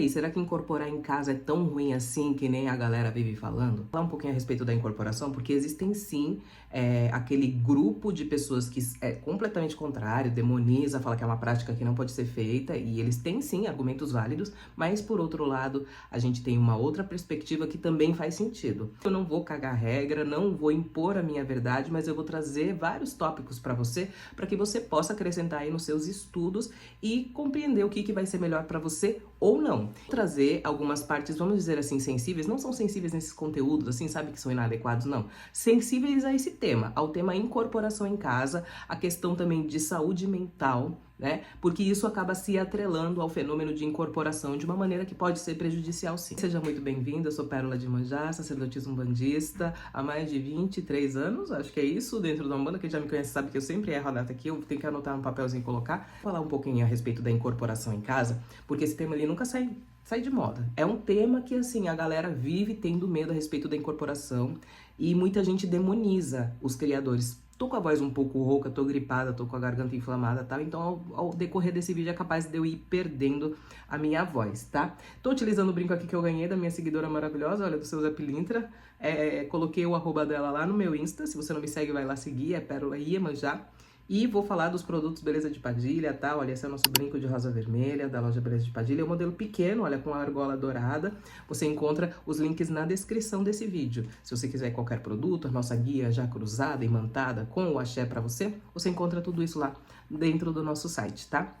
E será que incorporar em casa é tão ruim assim que nem a galera vive falando? Vou falar um pouquinho a respeito da incorporação, porque existem sim aquele grupo de pessoas que é completamente contrário, demoniza, fala que é uma prática que não pode ser feita, e eles têm sim argumentos válidos, mas por outro lado, a gente tem uma outra perspectiva que também faz sentido. Eu não vou cagar regra, não vou impor a minha verdade, mas eu vou trazer vários tópicos para que você possa acrescentar aí nos seus estudos e compreender o que vai ser melhor para você ou não. Trazer algumas partes, vamos dizer assim, sensíveis, não são sensíveis nesses conteúdos, assim, sabe, que são inadequados, não. Sensíveis a esse tema, ao tema incorporação em casa, a questão também de saúde mental, né? Porque isso acaba se atrelando ao fenômeno de incorporação de uma maneira que pode ser prejudicial, sim. Seja muito bem-vinda, eu sou Pérola de Iemanjá, sacerdotisa umbandista, há mais de 23 anos, acho que é isso, dentro da Umbanda. Quem já me conhece sabe que eu sempre erro a data aqui, eu tenho que anotar no papelzinho e colocar. Vou falar um pouquinho a respeito da incorporação em casa, porque esse tema ali nunca sai de moda. É um tema que, assim, a galera vive tendo medo a respeito da incorporação e muita gente demoniza os criadores. Tô com a voz um pouco rouca, tô gripada, tô com a garganta inflamada, tá? Então, ao decorrer desse vídeo é capaz de eu ir perdendo a minha voz, tá? Tô utilizando o brinco aqui que eu ganhei da minha seguidora maravilhosa, olha, do seu Zé Pilintra. Coloquei o arroba dela lá no meu Insta, se você não me segue, vai lá seguir, é Pérola Iemanjá. E vou falar dos produtos Beleza de Padilha, tá? Olha, esse é o nosso brinco de rosa vermelha da loja Beleza de Padilha. É um modelo pequeno, olha, com a argola dourada. Você encontra os links na descrição desse vídeo. Se você quiser qualquer produto, a nossa guia já cruzada, imantada, com o axé pra você encontra tudo isso lá dentro do nosso site, tá?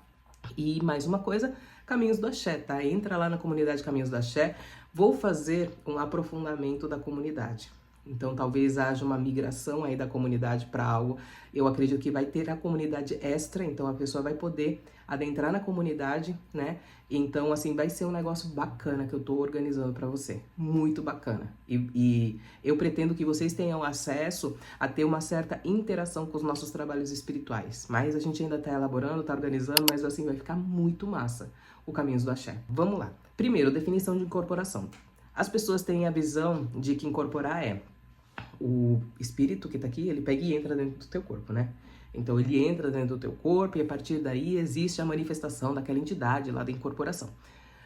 E mais uma coisa, Caminhos do Axé, tá? Entra lá na comunidade Caminhos do Axé. Vou fazer um aprofundamento da comunidade. Então, talvez haja uma migração aí da comunidade para algo. Eu acredito que vai ter a comunidade extra, então a pessoa vai poder adentrar na comunidade, né? Então, assim, vai ser um negócio bacana que eu tô organizando para você. Muito bacana. E eu pretendo que vocês tenham acesso a ter uma certa interação com os nossos trabalhos espirituais. Mas a gente ainda tá elaborando, tá organizando, mas assim, vai ficar muito massa o Caminhos do Axé. Vamos lá. Primeiro, definição de incorporação. As pessoas têm a visão de que incorporar é o espírito que tá aqui, ele pega e entra dentro do teu corpo, né? Então ele entra dentro do teu corpo e a partir daí existe a manifestação daquela entidade lá da incorporação.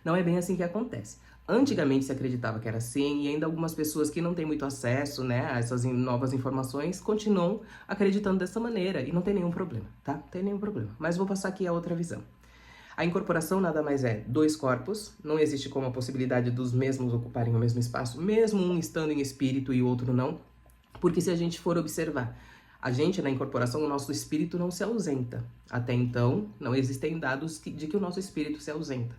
Não é bem assim que acontece. Antigamente se acreditava que era assim e ainda algumas pessoas que não têm muito acesso, né, a essas novas informações continuam acreditando dessa maneira e não tem nenhum problema, tá? Não tem nenhum problema. Mas vou passar aqui a outra visão. A incorporação nada mais é dois corpos, não existe como a possibilidade dos mesmos ocuparem o mesmo espaço, mesmo um estando em espírito e o outro não. Porque se a gente for observar, a gente na incorporação, o nosso espírito não se ausenta. Até então, não existem dados de que o nosso espírito se ausenta.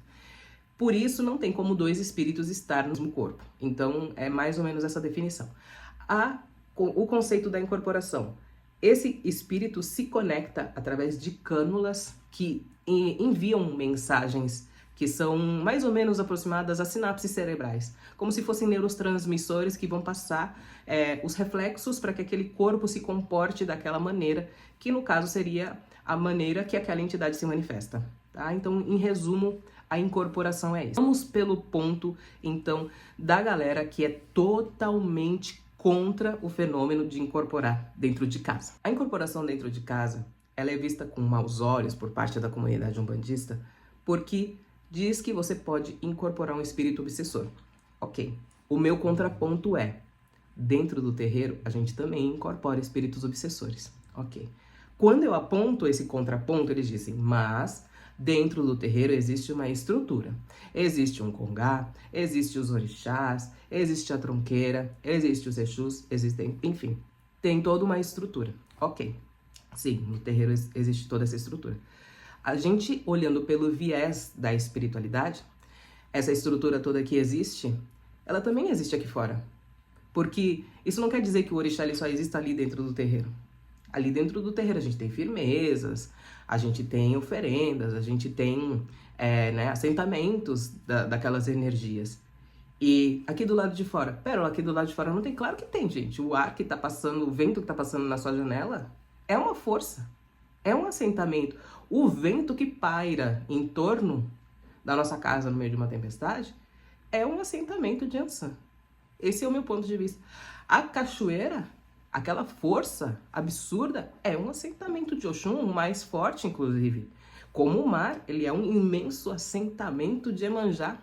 Por isso, não tem como dois espíritos estar no mesmo corpo. Então, é mais ou menos essa definição. O conceito da incorporação. Esse espírito se conecta através de cânulas que enviam mensagens que são mais ou menos aproximadas a sinapses cerebrais, como se fossem neurotransmissores que vão passar os reflexos para que aquele corpo se comporte daquela maneira, que no caso seria a maneira que aquela entidade se manifesta. Tá? Então, em resumo, a incorporação é isso. Vamos pelo ponto, então, da galera que é totalmente contra o fenômeno de incorporar dentro de casa. A incorporação dentro de casa, ela é vista com maus olhos por parte da comunidade umbandista, porque diz que você pode incorporar um espírito obsessor. Ok. O meu contraponto é, dentro do terreiro, a gente também incorpora espíritos obsessores. Ok. Quando eu aponto esse contraponto, eles dizem, mas dentro do terreiro existe uma estrutura. Existe um congá, existe os orixás, existe a tronqueira, existe os exus, existem, enfim, tem toda uma estrutura. Ok. Sim, no terreiro existe toda essa estrutura. A gente, olhando pelo viés da espiritualidade, essa estrutura toda que existe, ela também existe aqui fora. Porque isso não quer dizer que o orixá ele só exista ali dentro do terreiro. Ali dentro do terreiro a gente tem firmezas, a gente tem oferendas, a gente tem assentamentos daquelas energias. E aqui do lado de fora, Pérola, aqui do lado de fora não tem? Claro que tem, gente. O ar que tá passando, o vento que tá passando na sua janela é uma força, é um assentamento. O vento que paira em torno da nossa casa no meio de uma tempestade é um assentamento de Ansan. Esse é o meu ponto de vista. A cachoeira, aquela força absurda, é um assentamento de Oxum, o mais forte, inclusive. Como o mar, ele é um imenso assentamento de Iemanjá.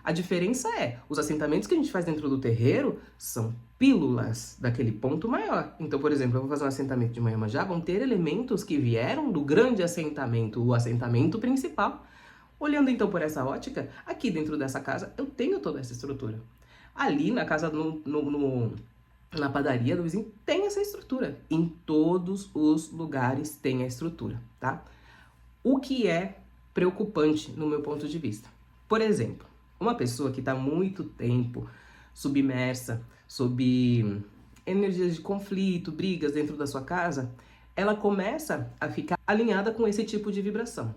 A diferença é, os assentamentos que a gente faz dentro do terreiro são pílulas daquele ponto maior. Então, por exemplo, eu vou fazer um assentamento de Iemanjá, vão ter elementos que vieram do grande assentamento, o assentamento principal. Olhando então por essa ótica, aqui dentro dessa casa eu tenho toda essa estrutura. Ali na casa, na padaria do vizinho, tem essa estrutura. Em todos os lugares tem a estrutura, tá? O que é preocupante no meu ponto de vista? Por exemplo, uma pessoa que está muito tempo submersa, sob energias de conflito, brigas dentro da sua casa, ela começa a ficar alinhada com esse tipo de vibração.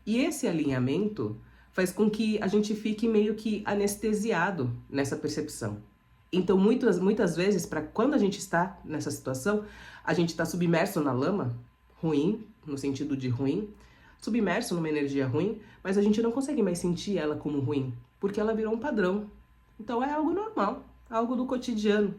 E esse alinhamento faz com que a gente fique meio que anestesiado nessa percepção. Então, muitas vezes, para quando a gente está nessa situação, a gente está submerso na lama, ruim, no sentido de ruim, submerso numa energia ruim, mas a gente não consegue mais sentir ela como ruim, porque ela virou um padrão. Então é algo normal, algo do cotidiano.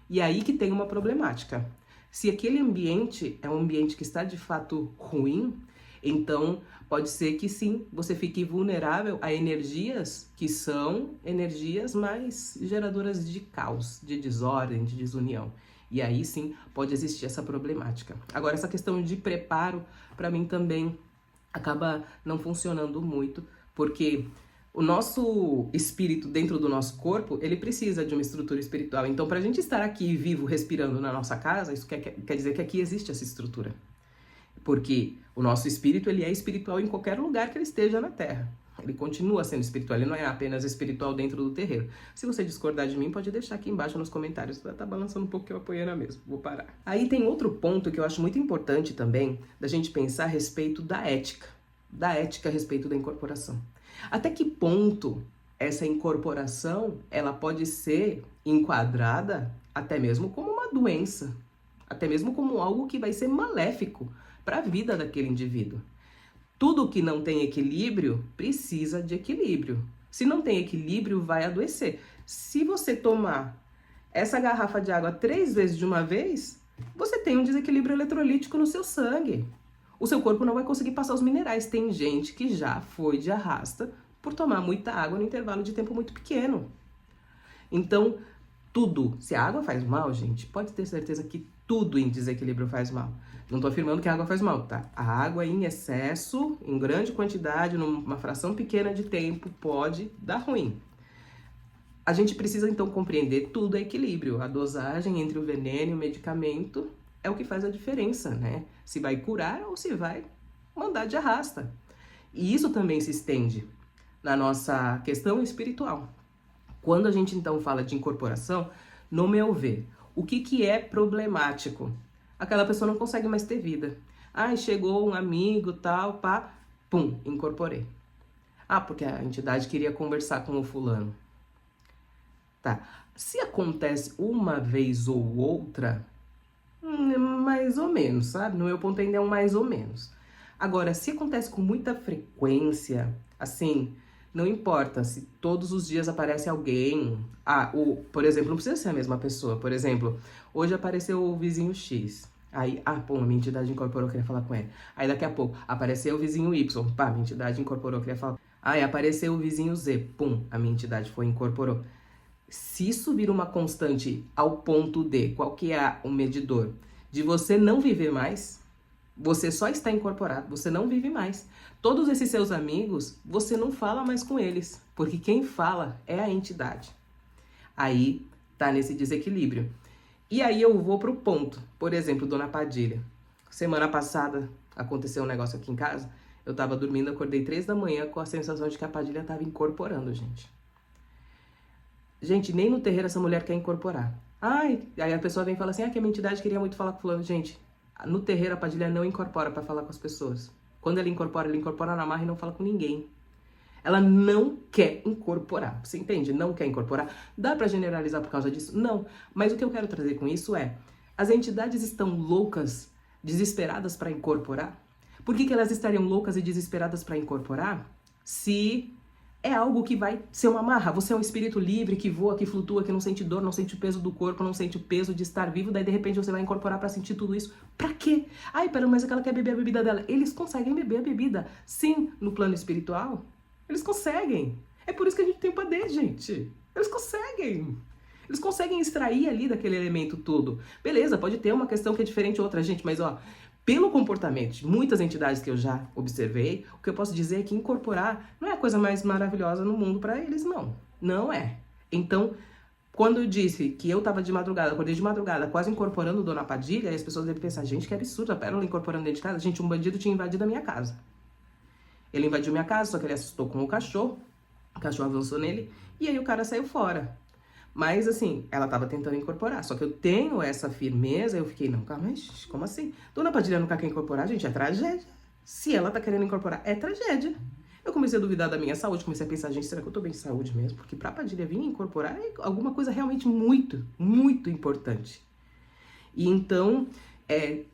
E aí que tem uma problemática. Se aquele ambiente é um ambiente que está de fato ruim, então pode ser que sim, você fique vulnerável a energias que são energias mais geradoras de caos, de desordem, de desunião. E aí sim pode existir essa problemática. Agora, essa questão de preparo, para mim também acaba não funcionando muito, porque o nosso espírito dentro do nosso corpo, ele precisa de uma estrutura espiritual. Então, para a gente estar aqui vivo, respirando na nossa casa, isso quer dizer que aqui existe essa estrutura. Porque o nosso espírito, ele é espiritual em qualquer lugar que ele esteja na Terra. Ele continua sendo espiritual, ele não é apenas espiritual dentro do terreiro. Se você discordar de mim, pode deixar aqui embaixo nos comentários. Tá balançando um pouco que eu apoiei na mesma, vou parar. Aí tem outro ponto que eu acho muito importante também, da gente pensar a respeito da ética a respeito da incorporação. Até que ponto essa incorporação, ela pode ser enquadrada até mesmo como uma doença, até mesmo como algo que vai ser maléfico para a vida daquele indivíduo. Tudo que não tem equilíbrio precisa de equilíbrio. Se não tem equilíbrio, vai adoecer. Se você tomar essa garrafa de água 3 vezes de uma vez, você tem um desequilíbrio eletrolítico no seu sangue. O seu corpo não vai conseguir passar os minerais. Tem gente que já foi de arrasta por tomar muita água no intervalo de tempo muito pequeno. Então, tudo. Se a água faz mal, gente, pode ter certeza que tudo em desequilíbrio faz mal. Não tô afirmando que a água faz mal, tá? A água em excesso, em grande quantidade, numa fração pequena de tempo, pode dar ruim. A gente precisa, então, compreender tudo é equilíbrio. A dosagem entre o veneno e o medicamento é o que faz a diferença, né? Se vai curar ou se vai mandar de arrasta. E isso também se estende na nossa questão espiritual. Quando a gente, então, fala de incorporação, no meu ver, o que é problemático? Aquela pessoa não consegue mais ter vida. Ah, chegou um amigo, tal, pá, pum, incorporei. Ah, porque a entidade queria conversar com o fulano. Tá, se acontece uma vez ou outra, mais ou menos, sabe? No meu ponto ainda é um mais ou menos. Agora, se acontece com muita frequência, assim, não importa se todos os dias aparece alguém. Por exemplo, não precisa ser a mesma pessoa. Por exemplo, hoje apareceu o vizinho X. Aí, pô, a minha entidade incorporou, queria falar com ele. Aí daqui a pouco, apareceu o vizinho Y. Pá, a minha entidade incorporou, queria falar. Aí apareceu o vizinho Z. Pum, a minha entidade foi incorporou. Se isso vir uma constante ao ponto de, qual que é o medidor? De você não viver mais, você só está incorporado, você não vive mais. Todos esses seus amigos, você não fala mais com eles, porque quem fala é a entidade. Aí tá nesse desequilíbrio. E aí eu vou pro ponto. Por exemplo, Dona Padilha. Semana passada aconteceu um negócio aqui em casa. Eu tava dormindo, acordei 3 da manhã com a sensação de que a Padilha tava incorporando, gente. Gente, nem no terreiro essa mulher quer incorporar. Aí a pessoa vem e fala assim, que a minha entidade queria muito falar com fulano. Gente, no terreiro a Padilha não incorpora pra falar com as pessoas. Quando ela incorpora na marra e não fala com ninguém. Ela não quer incorporar. Você entende? Não quer incorporar. Dá pra generalizar por causa disso? Não. Mas o que eu quero trazer com isso é, as entidades estão loucas, desesperadas para incorporar? Por que elas estariam loucas e desesperadas para incorporar? Se é algo que vai ser uma marra. Você é um espírito livre, que voa, que flutua, que não sente dor, não sente o peso do corpo, não sente o peso de estar vivo, daí de repente você vai incorporar para sentir tudo isso. Pra quê? Ai, pera, mas é que ela quer beber a bebida dela. Eles conseguem beber a bebida. Sim, no plano espiritual. Eles conseguem. É por isso que a gente tem o padê, gente. Eles conseguem. Eles conseguem extrair ali daquele elemento todo. Beleza, pode ter uma questão que é diferente de outra, gente, mas ó, pelo comportamento de muitas entidades que eu já observei, o que eu posso dizer é que incorporar não é a coisa mais maravilhosa no mundo para eles, não. Não é. Então, quando eu disse que eu tava de madrugada, acordei de madrugada, quase incorporando Dona Padilha, e as pessoas devem pensar, gente, que absurdo, a Pérola incorporando dentro de casa. Gente, um bandido tinha invadido a minha casa. Ele invadiu minha casa, só que ele assustou com o cachorro avançou nele, e aí o cara saiu fora. Mas, assim, ela tava tentando incorporar. Só que eu tenho essa firmeza, eu fiquei, não, calma, mas como assim? Dona Padilha nunca quer incorporar, gente, é tragédia. Se ela tá querendo incorporar, é tragédia. Eu comecei a duvidar da minha saúde, comecei a pensar, gente, será que eu tô bem de saúde mesmo? Porque pra Padilha vir incorporar é alguma coisa realmente muito, muito importante. E então,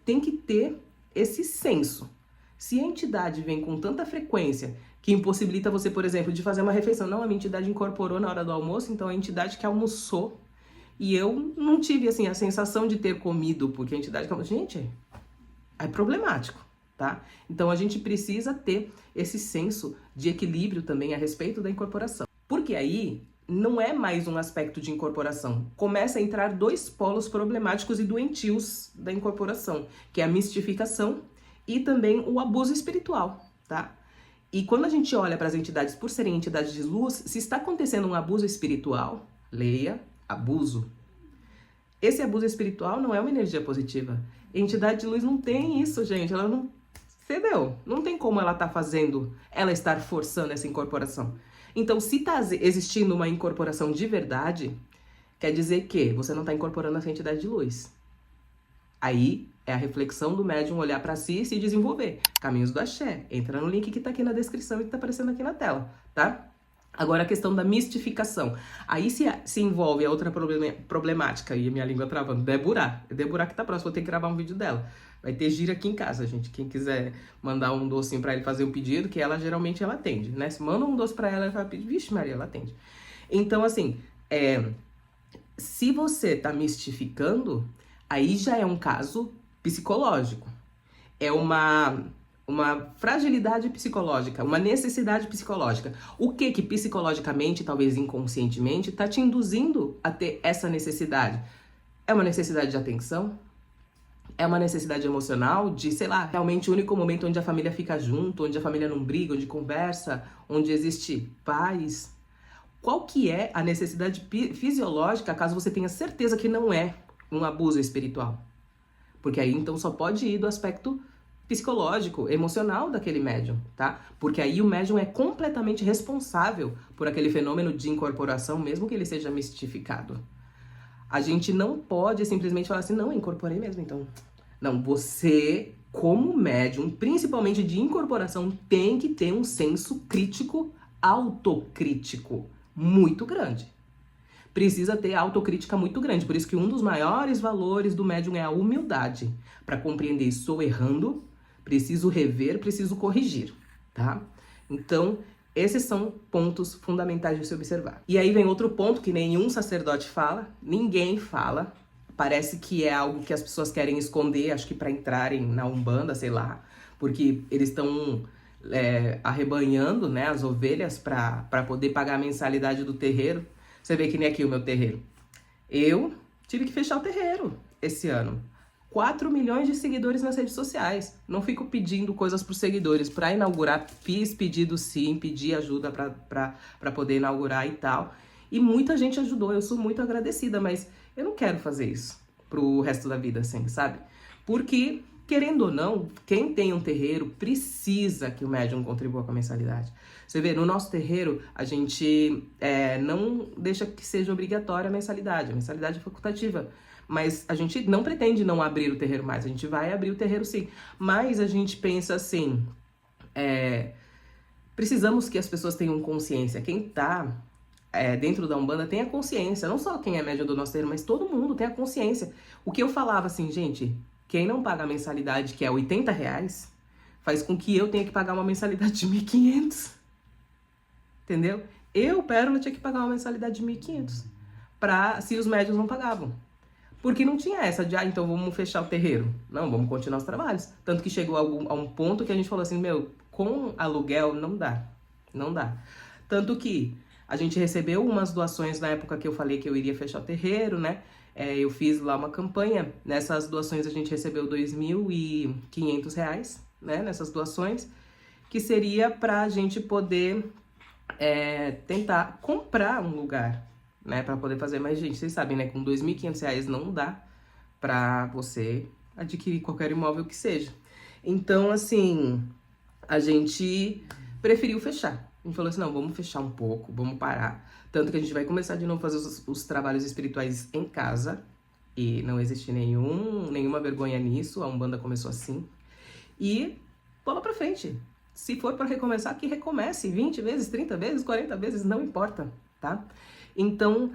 tem que ter esse senso. Se a entidade vem com tanta frequência que impossibilita você, por exemplo, de fazer uma refeição. Não, a minha entidade incorporou na hora do almoço, então a entidade que almoçou. E eu não tive, assim, a sensação de ter comido, porque a entidade... Gente, é problemático, tá? Então a gente precisa ter esse senso de equilíbrio também a respeito da incorporação. Porque aí não é mais um aspecto de incorporação. Começa a entrar dois polos problemáticos e doentios da incorporação, que é a mistificação e também o abuso espiritual, tá? E quando a gente olha para as entidades por serem entidades de luz, se está acontecendo um abuso espiritual, leia, abuso. Esse abuso espiritual não é uma energia positiva. A entidade de luz não tem isso, gente. Ela não... Entendeu? Não tem como ela tá fazendo, ela estar forçando essa incorporação. Então, se está existindo uma incorporação de verdade, quer dizer que você não está incorporando essa entidade de luz. Aí é a reflexão do médium olhar para si e se desenvolver. Caminhos do Axé. Entra no link que tá aqui na descrição e que tá aparecendo aqui na tela, tá? Agora a questão da mistificação. Aí se envolve a outra problemática, e a minha língua travando, Débora. Débora que tá próxima, vou ter que gravar um vídeo dela. Vai ter gira aqui em casa, gente. Quem quiser mandar um docinho pra ele fazer um pedido, que ela geralmente ela atende, né? Se manda um doce pra ela, ela vai pedir, vixe Maria, ela atende. Então, assim, se você tá mistificando, aí já é um caso psicológico. É uma fragilidade psicológica, uma necessidade psicológica. O que psicologicamente, talvez inconscientemente, está te induzindo a ter essa necessidade? É uma necessidade de atenção? É uma necessidade emocional de, sei lá, realmente o único momento onde a família fica junto, onde a família não briga, onde conversa, onde existe paz? Qual que é a necessidade fisiológica, caso você tenha certeza que não é um abuso espiritual? Porque aí, então, só pode ir do aspecto psicológico, emocional daquele médium, tá? Porque aí o médium é completamente responsável por aquele fenômeno de incorporação, mesmo que ele seja mistificado. A gente não pode simplesmente falar assim, não, eu incorporei mesmo, então... Não, você, como médium, principalmente de incorporação, tem que ter um senso crítico, autocrítico, muito grande. Precisa ter autocrítica muito grande. Por isso que um dos maiores valores do médium é a humildade. Para compreender, estou errando, preciso rever, preciso corrigir, tá? Então, esses são pontos fundamentais de se observar. E aí vem outro ponto que nenhum sacerdote fala, ninguém fala. Parece que é algo que as pessoas querem esconder, acho que para entrarem na Umbanda, sei lá, porque eles estão arrebanhando, né, as ovelhas para poder pagar a mensalidade do terreiro. Você vê que nem aqui o meu terreiro. Eu tive que fechar o terreiro esse ano. 4 milhões de seguidores nas redes sociais. Não fico pedindo coisas para os seguidores. Para inaugurar, fiz pedido sim, pedi ajuda para poder inaugurar e tal. E muita gente ajudou, eu sou muito agradecida, mas eu não quero fazer isso pro resto da vida, assim, sabe? Porque, querendo ou não, quem tem um terreiro precisa que o médium contribua com a mensalidade. Você vê, no nosso terreiro, a gente não deixa que seja obrigatória a mensalidade é facultativa. Mas a gente não pretende não abrir o terreiro mais, a gente vai abrir o terreiro sim. Mas a gente pensa assim, precisamos que as pessoas tenham consciência. Quem tá dentro da Umbanda tem a consciência, não só quem é médium do nosso terreiro, mas todo mundo tem a consciência. O que eu falava assim, gente, quem não paga a mensalidade, que é R$80, faz com que eu tenha que pagar uma mensalidade de 1.500. Entendeu? Eu, Pérola, tinha que pagar uma mensalidade de 1.500 se os médiuns não pagavam. Porque não tinha essa de, então vamos fechar o terreiro. Não, vamos continuar os trabalhos. Tanto que chegou a um ponto que a gente falou assim, com aluguel não dá. Não dá. Tanto que A gente recebeu umas doações na época que eu falei que eu iria fechar o terreiro, né? Eu fiz lá uma campanha, nessas doações a gente recebeu R$ 2.500, né? Nessas doações, que seria pra gente poder tentar comprar um lugar, né? Pra poder fazer mais gente. Vocês sabem, né? Com R$ 2.500 não dá pra você adquirir qualquer imóvel que seja. Então, assim, a gente preferiu fechar. A gente falou assim, não, vamos fechar um pouco, vamos parar. Tanto que a gente vai começar de novo a fazer os trabalhos espirituais em casa. E não existe nenhuma vergonha nisso, a Umbanda começou assim. E bola pra frente. Se for para recomeçar, que recomece 20 vezes, 30 vezes, 40 vezes, não importa, tá? Então,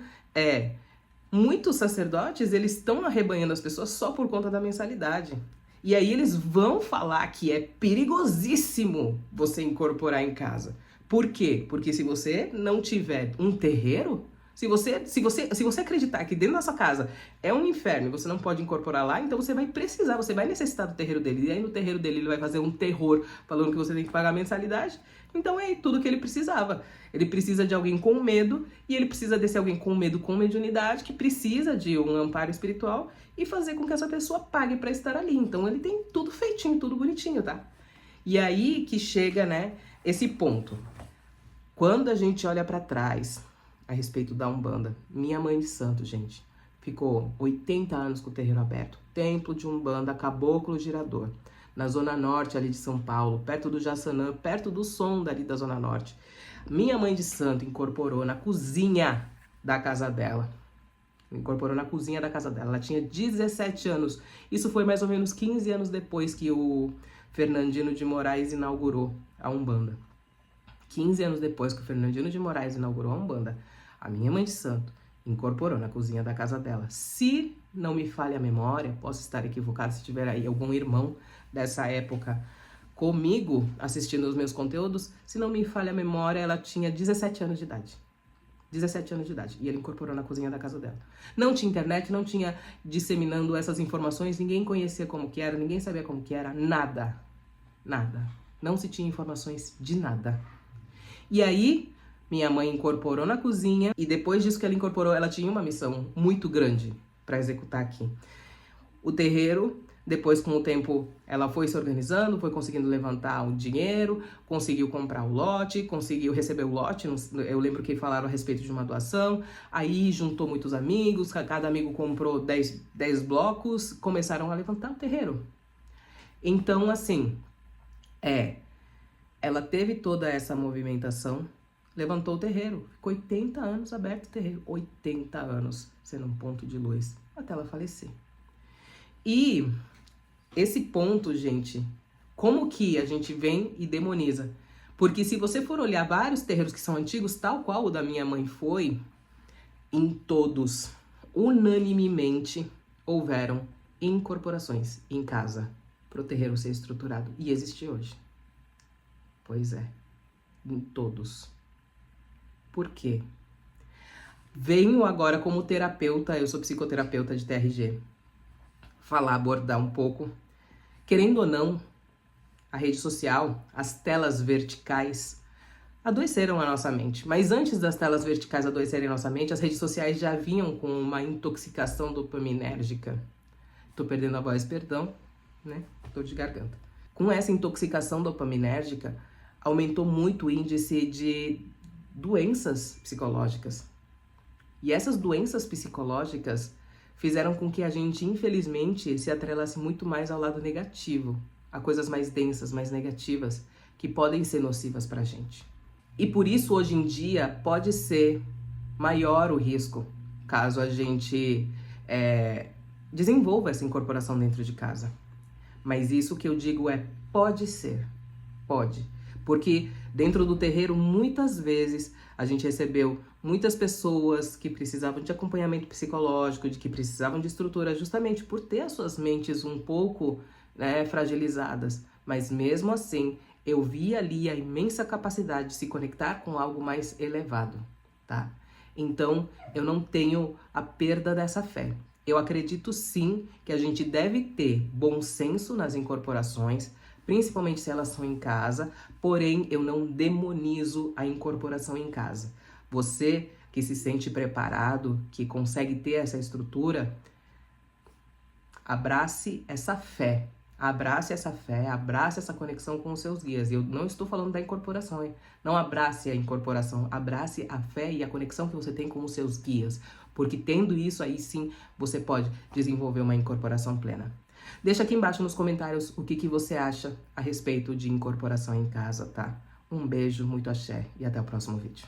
muitos sacerdotes, eles estão arrebanhando as pessoas só por conta da mensalidade. E aí eles vão falar que é perigosíssimo você incorporar em casa. Por quê? Porque se você não tiver um terreiro, se você acreditar que dentro da sua casa é um inferno e você não pode incorporar lá, então você vai necessitar do terreiro dele. E aí no terreiro dele ele vai fazer um terror falando que você tem que pagar mensalidade. Então é tudo que ele precisava. Ele precisa de alguém com medo, e ele precisa desse alguém com medo, com mediunidade, que precisa de um amparo espiritual e fazer com que essa pessoa pague para estar ali. Então ele tem tudo feitinho, tudo bonitinho, tá? E aí que chega, né, esse ponto. Quando a gente olha para trás a respeito da Umbanda, minha mãe de santo, gente, ficou 80 anos com o terreiro aberto. Templo de Umbanda, Caboclo Girador, na Zona Norte ali de São Paulo, perto do Jaçanã, perto do som dali da Zona Norte. Minha mãe de santo incorporou na cozinha da casa dela. Ela tinha 17 anos. Isso foi mais ou menos 15 anos depois que o Fernandino de Moraes inaugurou a Umbanda. 15 anos depois que o Fernandino de Moraes inaugurou a Umbanda, a minha mãe de santo incorporou na cozinha da casa dela. Se não me falha a memória, posso estar equivocado se tiver aí algum irmão dessa época comigo assistindo os meus conteúdos, se não me falha a memória, ela tinha 17 anos de idade. 17 anos de idade. E ele incorporou na cozinha da casa dela. Não tinha internet, não tinha disseminando essas informações, ninguém conhecia como que era, ninguém sabia como que era, nada. Nada. Não se tinha informações de nada. E aí, minha mãe incorporou na cozinha, e depois disso que ela incorporou, ela tinha uma missão muito grande para executar aqui. O terreiro, depois com o tempo, ela foi se organizando, foi conseguindo levantar o dinheiro, conseguiu comprar o lote, conseguiu receber o lote, eu lembro que falaram a respeito de uma doação, aí juntou muitos amigos, cada amigo comprou 10 blocos, começaram a levantar o terreiro. Então, assim, ela teve toda essa movimentação, levantou o terreiro, ficou 80 anos aberto o terreiro, 80 anos sendo um ponto de luz, até ela falecer. E esse ponto, gente, como que a gente vem e demoniza? Porque se você for olhar vários terreiros que são antigos, tal qual o da minha mãe foi, em todos, unanimemente, houveram incorporações em casa para o terreiro ser estruturado. E existe hoje. Pois é, em todos. Por quê? Venho agora como terapeuta, eu sou psicoterapeuta de TRG, abordar um pouco. Querendo ou não, a rede social, as telas verticais, adoeceram a nossa mente. Mas antes das telas verticais adoecerem a nossa mente, as redes sociais já vinham com uma intoxicação dopaminérgica. Tô perdendo a voz, perdão, né? Tô de garganta. Com essa intoxicação dopaminérgica, aumentou muito o índice de doenças psicológicas. E essas doenças psicológicas fizeram com que a gente, infelizmente, se atrelasse muito mais ao lado negativo, a coisas mais densas, mais negativas, que podem ser nocivas pra gente. E por isso, hoje em dia, pode ser maior o risco, caso a gente desenvolva essa incorporação dentro de casa. Mas isso que eu digo pode ser, pode. Porque dentro do terreiro, muitas vezes, a gente recebeu muitas pessoas que precisavam de acompanhamento psicológico, que precisavam de estrutura, justamente por ter as suas mentes um pouco fragilizadas. Mas mesmo assim, eu vi ali a imensa capacidade de se conectar com algo mais elevado, tá? Então, eu não tenho a perda dessa fé. Eu acredito sim que a gente deve ter bom senso nas incorporações, principalmente se elas são em casa, porém eu não demonizo a incorporação em casa. Você que se sente preparado, que consegue ter essa estrutura, abrace essa fé. Abrace essa fé, abrace essa conexão com os seus guias. Eu não estou falando da incorporação, hein? Não abrace a incorporação, abrace a fé e a conexão que você tem com os seus guias. Porque tendo isso aí sim, você pode desenvolver uma incorporação plena. Deixa aqui embaixo nos comentários o que você acha a respeito de incorporação em casa, tá? Um beijo, muito axé e até o próximo vídeo.